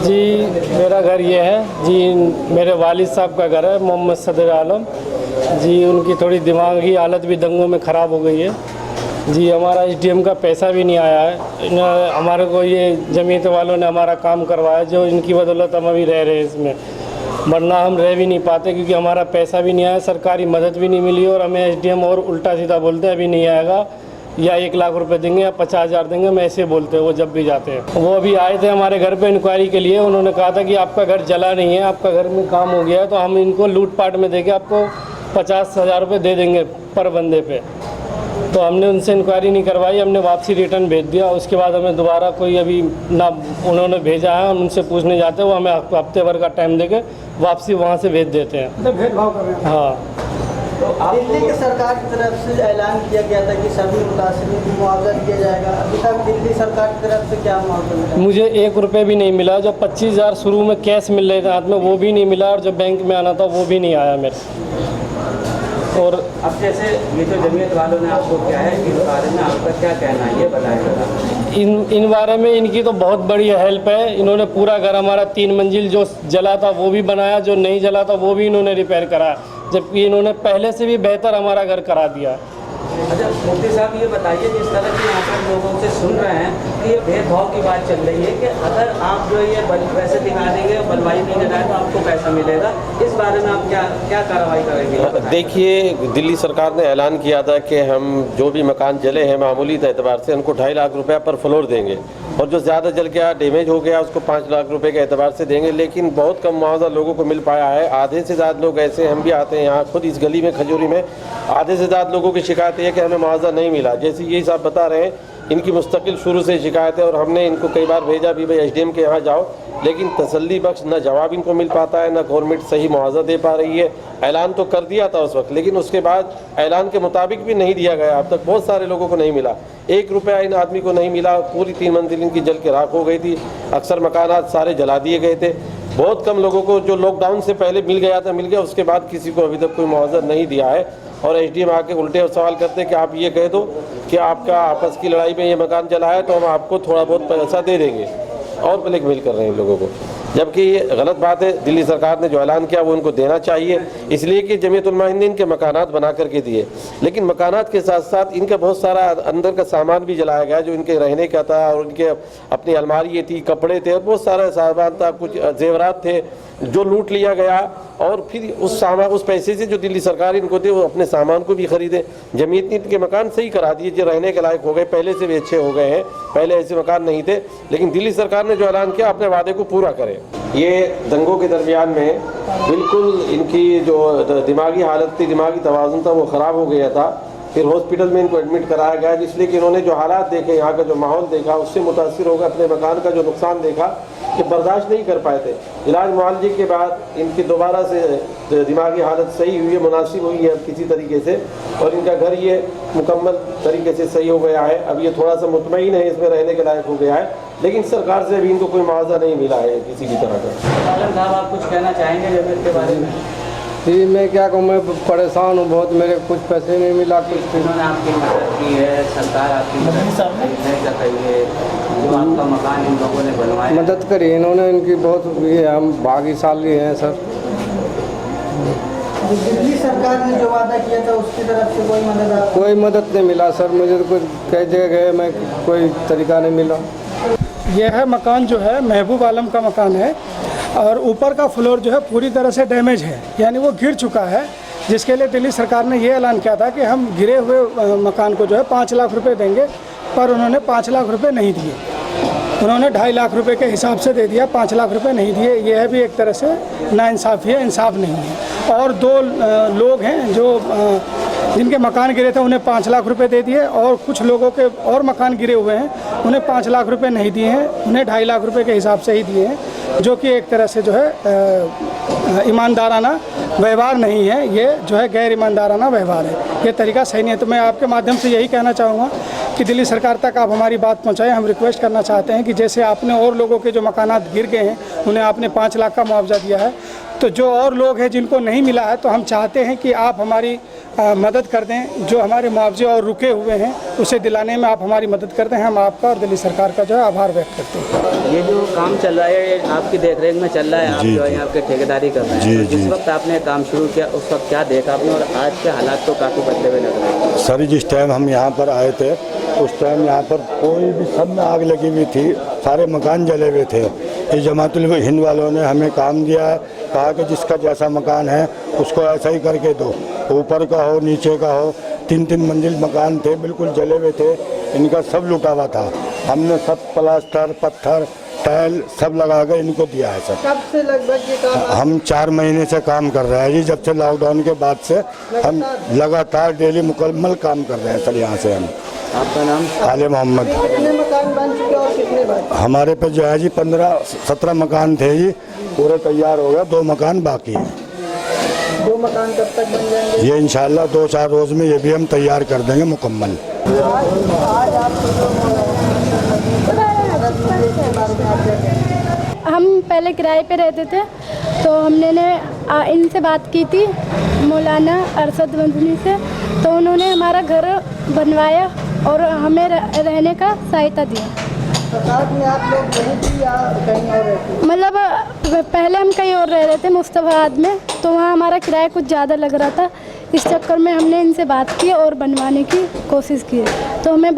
जी मेरा घर ये है जी, मेरे वालिद साहब का घर है, मोहम्मद सदर आलम जी। उनकी थोड़ी दिमागी हालत भी दंगों में ख़राब हो गई है जी। हमारा एसडीएम का पैसा भी नहीं आया है, हमारे को ये जमीयत वालों ने हमारा काम करवाया, जो इनकी बदौलत हम अभी रह रहे हैं इसमें, वरना हम रह भी नहीं पाते क्योंकि हमारा पैसा भी नहीं आया, सरकारी मदद भी नहीं मिली और हमें एसडीएम और उल्टा सीधा बोलते हैं अभी नहीं आएगा, या 1 लाख रुपए देंगे या 50,000 देंगे, मैं ऐसे बोलते हैं वो जब भी जाते हैं। वो अभी आए थे हमारे घर पे इंक्वायरी के लिए, उन्होंने कहा था कि आपका घर जला नहीं है, आपका घर में काम हो गया है, तो हम इनको लूटपाट में देके आपको 50,000 रुपये दे देंगे पर बंदे पे। तो हमने उनसे इंक्वायरी नहीं करवाई, हमने वापसी रिटर्न भेज दिया। उसके बाद हमें दोबारा कोई अभी ना उन्होंने भेजा है, हम उनसे पूछने जाते हैं, वो हमें हफ्ते भर का टाइम देके वापसी वहाँ से भेज देते हैं। भेदभाव कर रहे हैं। हाँ, तो दिल्ली की सरकार की तरफ से ऐलान किया गया था कि सभी मुतासिरीन को मुआवजा दिया जाएगा, अभी तक दिल्ली सरकार की तरफ से क्या मुआवजा मिला? मुझे 1 रुपये भी नहीं मिला। जो 25,000 शुरू में कैश मिल रहे थे हाथ में, वो भी नहीं मिला, और जो बैंक में आना था वो भी नहीं आया मेरे। और अब जैसे ये जो जमीयत वालों ने आपको क्या है, इस बारे में आपका क्या कहना है, ये बताएगा। इन बारे में इनकी तो बहुत बड़ी हेल्प है। इन्होंने पूरा घर हमारा 3 मंजिल जो जला था वो भी बनाया, जो नहीं जला था वो भी इन्होंने रिपेयर करा, जबकि इन्होंने पहले से भी बेहतर हमारा घर करा दिया। अच्छा मुफ्ती साहब, ये बताइए, जिस तरह की यहाँ पर लोगों से सुन रहे हैं कि ये भेदभाव की बात चल रही है कि अगर आप जो ये पैसे दिखा देंगे, बनवाई नहीं कराए तो आपको पैसा मिलेगा, इस बारे में आप क्या कार्रवाई करेंगे? देखिए, दिल्ली सरकार ने ऐलान किया था कि हम जो भी मकान जले हैं मामूली एतबार से उनको 2.5 लाख रुपये पर फ्लोर देंगे, और जो ज़्यादा जल गया डैमेज हो गया उसको 5 लाख रुपए के एतबार से देंगे। लेकिन बहुत कम मुआवजा लोगों को मिल पाया है। आधे से ज़्यादा लोग ऐसे, हम भी आते हैं यहाँ खुद इस गली में खजूरी में, आधे से ज़्यादा लोगों की शिकायत है कि हमें मुआवजा नहीं मिला। जैसे यही साहब बता रहे हैं, इनकी मुस्तकिल शुरू से शिकायत है, और हमने इनको कई बार भेजा भी भाई एसडीएम के यहाँ जाओ, लेकिन तसल्ली बख्श न जवाब इनको मिल पाता है, न गवर्नमेंट सही मुआवजा दे पा रही है। ऐलान तो कर दिया था उस वक्त, लेकिन उसके बाद ऐलान के मुताबिक भी नहीं दिया गया। अब तक बहुत सारे लोगों को नहीं मिला, 1 रुपया इन आदमी को नहीं मिला। पूरी 3 मंजिल इनकी जल के राख हो गई थी, अक्सर मकानात सारे जला दिए गए थे। बहुत कम लोगों को, जो लॉकडाउन से पहले मिल गया था मिल गया, उसके बाद किसी को अभी तक कोई मुआवजा नहीं दिया है। और एसडीएम आके उल्टे सवाल करते हैं कि आप ये कह दो कि आपका आपस की लड़ाई में ये मकान जला है तो हम आपको थोड़ा बहुत पैसा दे देंगे, और ब्लैकमेल कर रहे हैं लोगों को, जबकि ये गलत बात है। दिल्ली सरकार ने जो ऐलान किया वो उनको देना चाहिए, इसलिए कि जमीयत उलमा हिंद इनके मकानात बना करके दिए, लेकिन मकानात के साथ साथ इनका बहुत सारा अंदर का सामान भी जलाया गया जो इनके रहने का था, और उनके अपनी अलमारी थी, कपड़े थे, और बहुत सारा सामान था, कुछ जेवरात थे जो लूट लिया गया। और फिर उस पैसे से जो दिल्ली सरकार इनको थे वो अपने सामान को भी खरीदे। जमीयत ने इनके मकान सही करा दिए, जो रहने के लायक हो गए, पहले से भी अच्छे हो गए हैं, पहले ऐसे मकान नहीं थे। लेकिन दिल्ली सरकार ने जो ऐलान किया अपने वादे को पूरा करे। ये दंगों के दरमियान में बिल्कुल इनकी जो दिमागी हालत थी, दिमागी तवाज़ुन था, वो ख़राब हो गया था। फिर हॉस्पिटल में इनको एडमिट कराया गया, इसलिए कि इन्होंने जो हालात देखे, यहाँ का जो माहौल देखा, उससे मुतासिर होकर अपने मकान का जो नुकसान देखा कि बर्दाश्त नहीं कर पाए थे। इलाज मुआलजे के बाद इनकी दोबारा से दिमागी हालत सही हुई है, मुनासिब हुई है किसी तरीके से, और इनका घर ये मुकम्मल तरीके से सही हो गया है। अब ये थोड़ा सा मुतमईन है, इसमें रहने के लायक हो गया है, लेकिन सरकार से अभी इनको कोई मुआवजा नहीं मिला है किसी भी तरह का। आलम साहब, आप कुछ कहना चाहेंगे जमीयत के बारे में? जी मैं क्या कहूँ, मैं परेशान हूँ बहुत, मेरे कुछ पैसे नहीं मिला, कुछ इन्होंने आपकी मदद की है, सरकार आपकी मदद नहीं कर रही है, जो आपका मकान इन लोगों ने बनवाया, मदद करी इन्होंने, इनकी बहुत ये हम भाग्यशाली हैं सर। दिल्ली सरकार ने जो वादा किया था उसकी तरफ से कोई मदद नहीं मिला सर, मुझे तो कुछ कई जगह गए मैं, कोई तरीका नहीं मिला। यह है मकान जो है महबूब आलम का मकान है, और ऊपर का फ्लोर जो है पूरी तरह से डैमेज है, यानी वो गिर चुका है, जिसके लिए दिल्ली सरकार ने ये ऐलान किया था कि हम गिरे हुए मकान को जो है 5 लाख रुपए देंगे, पर उन्होंने 5 लाख रुपए नहीं दिए। उन्होंने 2.5 लाख रुपए के हिसाब से दे दिया, 5 लाख रुपए नहीं दिए। यह भी एक तरह से नाइंसाफ़ी है, इंसाफ नहीं है। और 2 लोग हैं जो जिनके मकान गिरे थे, उन्हें 5 लाख रुपए दे दिए, और कुछ लोगों के और मकान गिरे हुए हैं, उन्हें 5 लाख रुपए नहीं दिए हैं, उन्हें 2.5 लाख रुपए के हिसाब से ही दिए हैं, जो कि एक तरह से जो है ईमानदाराना व्यवहार नहीं है, ये जो है गैर ईमानदाराना व्यवहार है, ये तरीका सही नहीं है। तो मैं आपके माध्यम से यही कहना चाहूँगा कि दिल्ली सरकार तक आप हमारी बात पहुँचाएं। हम रिक्वेस्ट करना चाहते हैं कि जैसे आपने और लोगों के जो मकानात गिर गए हैं उन्हें आपने 5 लाख का मुआवजा दिया है, तो जो और लोग हैं जिनको नहीं मिला है, तो हम चाहते हैं कि आप हमारी मदद कर दें, जो हमारे मुआवजे और रुके हुए हैं उसे दिलाने में आप हमारी मदद करते हैं। हम आपका और दिल्ली सरकार का जो है आभार व्यक्त करते हैं। ये जो काम चल रहा है आपकी देखरेख में चल रहा है, आप जो है यहाँ के ठेकेदारी कर रहे हैं, तो जिस वक्त आपने काम शुरू किया उस वक्त क्या देखा आपने और आज के हालात तो काफ़ी बदले हुए लग रहे हैं? सर जिस टाइम हम यहाँ पर आए थे उस टाइम यहाँ पर कोई भी, सब में आग लगी हुई थी, सारे मकान जले हुए थे। इस जमातुल हिंद वालों ने हमें काम दिया है, कहा कि जिसका जैसा मकान है उसको ऐसा ही करके दो, ऊपर का हो नीचे का हो। 3-3 मंजिल मकान थे, बिल्कुल जले हुए थे, इनका सब लुटा हुआ था। हमने सब प्लास्टर पत्थर टाइल सब लगा कर इनको दिया है सर। कब से लगभग ये काम हम 4 महीने से काम कर रहे हैं जी, जब से लॉकडाउन के बाद से हम लगातार डेली मुकम्मल काम कर रहे हैं सर। यहाँ से हम, आपका नाम? आले मोहम्मद। कितने मकान बन चुके और कितने बाकी? हमारे पे जो है जी 15-17 मकान थे जी, पूरे तैयार हो गए, 2 मकान बाकी हैं। 2 मकान कब तक बन जाएंगे? ये इंशाल्लाह 2-4 रोज़ में ये भी हम तैयार कर देंगे मुकम्मल। आज आपको हम पहले किराए पे रहते थे, तो हमने इनसे बात की थी मौलाना अरशद मंजनी से, तो उन्होंने हमारा घर बनवाया और हमें रहने का सहायता दिया। साथ में आप लोग वहीं थी या कहीं और रहते? मतलब पहले हम कहीं और रह रहे थे मुस्तफाबाद में, तो वहाँ हमारा किराया कुछ ज़्यादा लग रहा था। इस चक्कर में हमने इनसे बात की और बनवाने की कोशिश की, तो हमें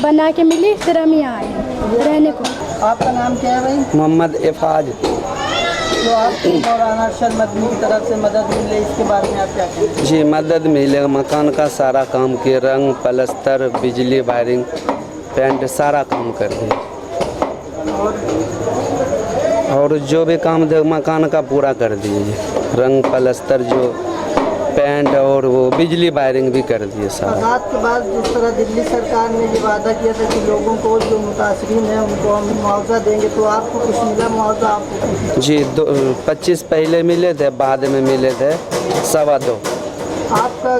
बना के मिली, फिर हम यहाँ आए रहने को। आपका नाम क्या है भाई? मोहम्मद इफ़ाज। जो आपको मौलाना अरशद मंजनी की तरफ से मदद मिले, इसके बारे में आप क्या कहेंगे? जी मदद मिलेगा, मकान का सारा काम किए, रंग प्लास्टर बिजली वायरिंग पेंट सारा काम कर दिए, और जो भी काम थे मकान का पूरा कर दिए, रंग प्लास्टर जो पेंट और वो बिजली वायरिंग भी कर दिए सारा। फसाद के बाद जिस तरह दिल्ली सरकार ने ये वादा किया था कि लोगों को जो मुतासरीन हैं उनको हम मुआवजा देंगे, तो आपको कुछ मिला मुआवजा? आपको जी 25 पहले मिले थे, बाद में मिले थे 2.25। आपका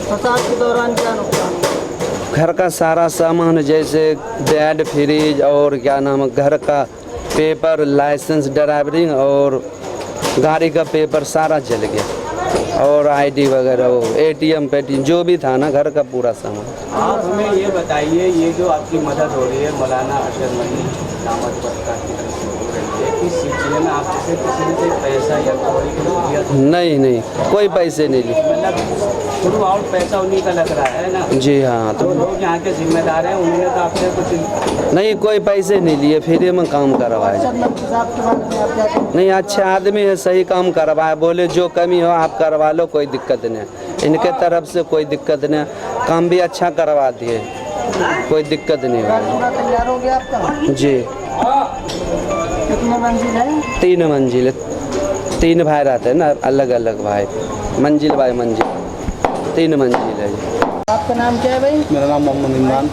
फसाद के दौरान क्या नुकसान? घर का सारा सामान जैसे बेड फ्रिज और क्या नाम है घर का पेपर, लाइसेंस ड्राइवरिंग और गाड़ी का पेपर सारा जल गया, और आईडी वगैरह वो ATM पेटीएम जो भी था ना घर का पूरा सामान। आप हमें ये बताइए, ये जो आपकी मदद हो रही है मौलाना अरशद मंजनी दामद बरक़ात की तरफ से हो रही है, इस सिलसिले में आपसे किसी ने पैसा या कौड़ी दिया? नहीं, कोई पैसे नहीं लिए। मतलब थ्रू आउट पैसा उन्हीं का लग रहा है ना? जी हाँ। तो लोग यहाँ के जिम्मेदार हैं, उन्होंने तो आपसे कुछ नहीं, कोई पैसे नहीं लिए, फ्री में काम करवाए। अरशद मंजनी साहब के बारे में आप क्या कहेंगे? नहीं, अच्छे आदमी है, सही काम करवाए, बोले जो कमी हो आप करवा लो, कोई दिक्कत नहीं। इनके तरफ से कोई दिक्कत नहीं, काम भी अच्छा करवा दिए, कोई दिक्कत नहीं घर हुआ। पूरा तैयार हो गया आपका? जी। कितने मंजिल है? 3 मंजिल, 3 भाई रहते हैं ना, अलग अलग भाई, मंजिल बाय मंजिल 3 मंजिल है जी। आपका नाम क्या है भाई? मेरा नाम मोहम्मद इमरान।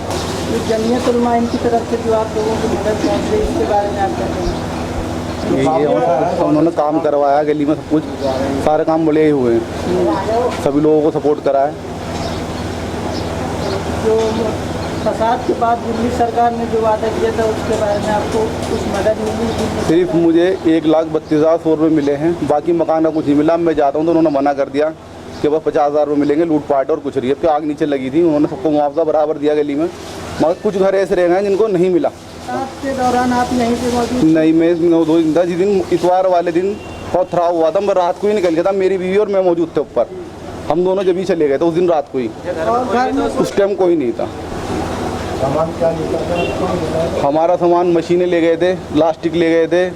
जमीयत उलमा इनकी तरफ से जो आप लोगों की मदद पहुँच रही है, इसके बारे में आप क्या कहेंगे? उन्होंने काम करवाया, गली में सब कुछ सारे काम बड़े ही हुए हैं, सभी लोगों को सपोर्ट करा है। जो फसाद के बाद दिल्ली सरकार ने जो वादा किया था उसके बारे में आपको कुछ मदद मिली? सिर्फ मुझे 1,32,100 रुपये मिले हैं, बाकी मकान का कुछ नहीं मिला। मैं जाता हूँ तो उन्होंने मना कर दिया कि बस 50,000 रुपये मिलेंगे, लूटपाट और कुछ नहीं है। तो आग नीचे लगी थी, उन्होंने सबको मुआवजा बराबर दिया गली में, मगर कुछ घर ऐसे रह गए जिनको नहीं मिला। के दौरान आप यहीं पे मौजूद? नहीं, मैं 10 दिन इतवार वाले दिन बहुत खराब हुआ था, मैं रात को ही निकल गया था, मेरी बीवी और मैं मौजूद थे ऊपर, हम दोनों जब ही चले गए थे उस दिन रात को ही, उस टाइम कोई नहीं था। हमारा सामान मशीनें ले गए थे, प्लास्टिक ले गए थे,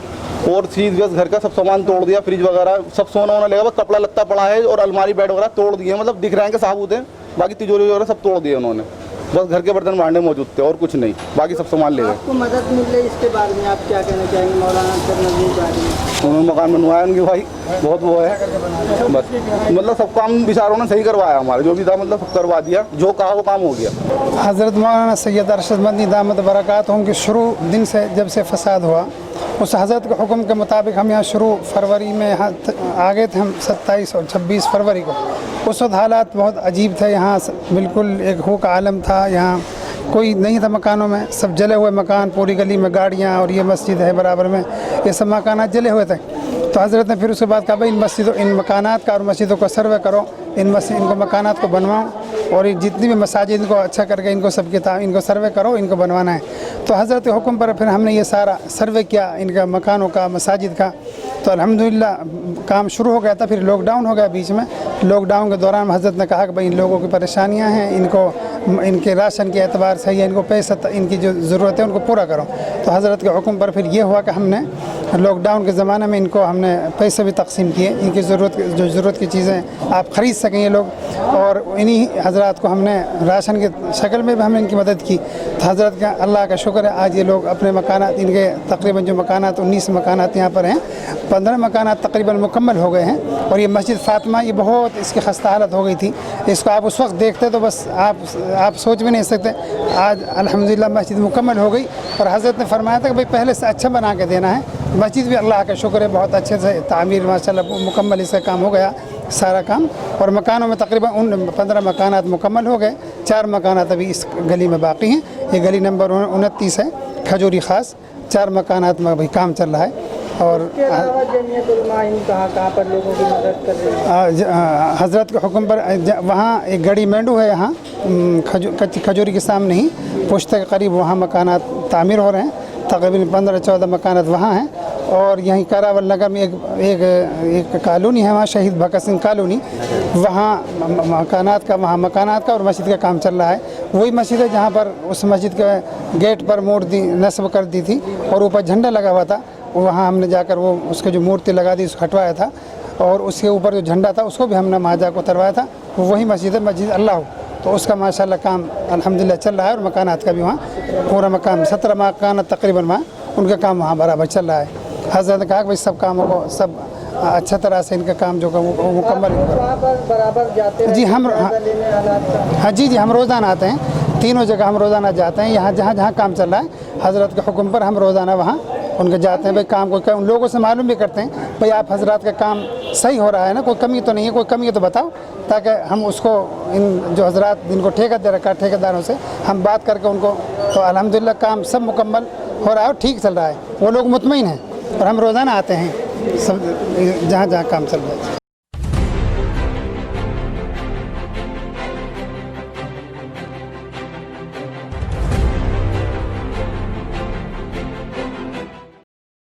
और चीज़ बस घर का सब सामान तोड़ दिया, फ्रिज वगैरह सब सोना वोना लेगा, बस कपड़ा लगता पड़ा है और अलमारी बेड वगैरह तोड़ दिए, मतलब दिख रहे हैं कि साबुत है, बाकी तिजोरी वगैरह सब तोड़ दिए उन्होंने, बस घर के बर्तन भांडे मौजूद थे और कुछ नहीं, बाकी सब सामान ले गए। आपको मदद मिल रही, इसके बारे में आप क्या कहना चाहेंगे मौलाना अरशद मंजनी के बारे में? उन्होंने मकान बनवाया, उनके भाई बहुत वो है, बस मतलब सब काम बेचारों ने सही करवाया, हमारा जो भी था मतलब सब करवा दिया, जो कहा वो काम हो गया। हज़रत मौलाना सैयद अरशद मंजनी दामद बरक़ातुहू के शुरू दिन से जब से फसाद हुआ, उस हज़रत के हुक्म के मुताबिक हम यहाँ शुरू फरवरी में यहाँ आ गए थे, हम 27 और 26 फरवरी को। उस वक्त हालात बहुत अजीब थे, यहाँ बिल्कुल एक हुक आलम था, यहाँ कोई नहीं था मकानों में, सब जले हुए मकान, पूरी गली में गाड़ियाँ, और ये मस्जिद है बराबर में, ये सब मकानात जले हुए थे। तो हज़रत ने फिर उसके बाद कहा भाई इन मकानात का और मस्जिदों का सर्वे करो, इनको मकानात को बनवाऊँ और ये जितनी भी मसाजिद इनको अच्छा करके इनको सबके इनको सर्वे करो, इनको बनवाना है। तो हज़रत के हुक्म पर फिर हमने ये सारा सर्वे किया इनका मकानों का, मसाजिद का। तो अल्हम्दुलिल्लाह काम शुरू हो गया था। फिर लॉकडाउन हो गया बीच में। लॉकडाउन के दौरान हज़रत ने कहा कि भाई इन लोगों की परेशानियां हैं, इनको इनके राशन के एतबार से या इनको पैसा, इनकी जो ज़रूरत है उनको पूरा करो। तो हज़रत के हुक्म पर फिर ये हुआ कि हमने लॉकडाउन के ज़माने में इनको हमने पैसे भी तकसीम किए, इनकी ज़रूरत की चीज़ें आप ख़रीद सकें ये लोग, और इन्हीं हज़रात को हमने राशन के शक्ल में भी हमने इनकी मदद की। तो हज़रत का अल्लाह का शुक्र है आज ये लोग अपने मकानात, इनके तकरीबन जो मकानात 19 मकानात यहाँ पर हैं, 15 मकानात तकरीबन मुकम्मल हो गए हैं। और ये मस्जिद फ़ातिमा ये बहुत इसकी खस्ता हालत हो गई थी, इसको आप उस वक्त देखते तो बस आप सोच भी नहीं सकते। आज अल्हम्दुलिल्लाह मस्जिद मुकम्मल हो गई और हज़रत ने फरमाया था कि भाई पहले से अच्छा बना के देना है। मस्जिद भी अल्लाह का शुक्र है बहुत अच्छे से तामीर माशाल्लाह मुकम्मल इसका काम हो गया सारा काम। और मकानों में तकरीबन 15 मकानात मुकम्मल हो गए, 4 मकानात अभी इस गली में बाकी हैं। ये गली नंबर 29 है, खजूरी ख़ास। 4 मकानात में अभी काम चल रहा है। और कहाँ पर लोगों की मदद कर रहे हैं? हज़रत के हुक्म पर वहाँ एक गड़ी मेंढू है, यहाँ खजूरी के सामने ही पुश्ते के करीब वहाँ मकानात तामीर हो रहे हैं। तकरीबन 15-14 मकानात वहाँ हैं। और यहीं करावल नगर में एक कॉलोनी है, वहाँ शहीद भगत सिंह कॉलोनी, वहाँ मकानात का और मस्जिद का काम चल रहा है। वही मस्जिद है जहाँ पर उस मस्जिद के गेट पर मूर्ति नस्ब कर दी थी और ऊपर झंडा लगा हुआ था। वहाँ हमने जाकर वो उसके जो मूर्ति लगा दी उसको हटवाया था, और उसके ऊपर जो झंडा था उसको भी हमने वहाँ जाकर उतरवाया था। वही मस्जिद है, मस्जिद अल्लाह। तो उसका माशाल्लाह काम अल्हम्दुलिल्लाह चल रहा है। और मकानात का भी वहाँ पूरा मकान 17 मकानात तकरीबन वहाँ उनका काम वहाँ बराबर चल रहा है। हज़रत ने कहा कि भाई सब कामों को सब अच्छा तरह से इनका काम जो मुकम्मल बराबर जाते हैं जी हम हाँ जी हम रोज़ाना आते हैं, तीनों जगह हम रोज़ाना जाते हैं। यहाँ जहाँ काम चल रहा है हज़रत के हुक्म पर हम रोज़ाना वहाँ उनके जाते हैं। भाई काम को उन लोगों से मालूम भी करते हैं भाई आप हज़रात का काम सही हो रहा है ना, कोई कमी तो नहीं है, कोई कमी है तो बताओ, ताकि हम उसको इन जो हज़रात जिनको ठेका दे रखा है ठेकेदारों से हम बात करके उनको, तो अल्हम्दुलिल्लाह काम सब मुकम्मल हो रहा है और ठीक चल रहा है। वो लोग मुतमईन हैं और हम रोज़ाना आते हैं सब जहाँ काम चल रहा है।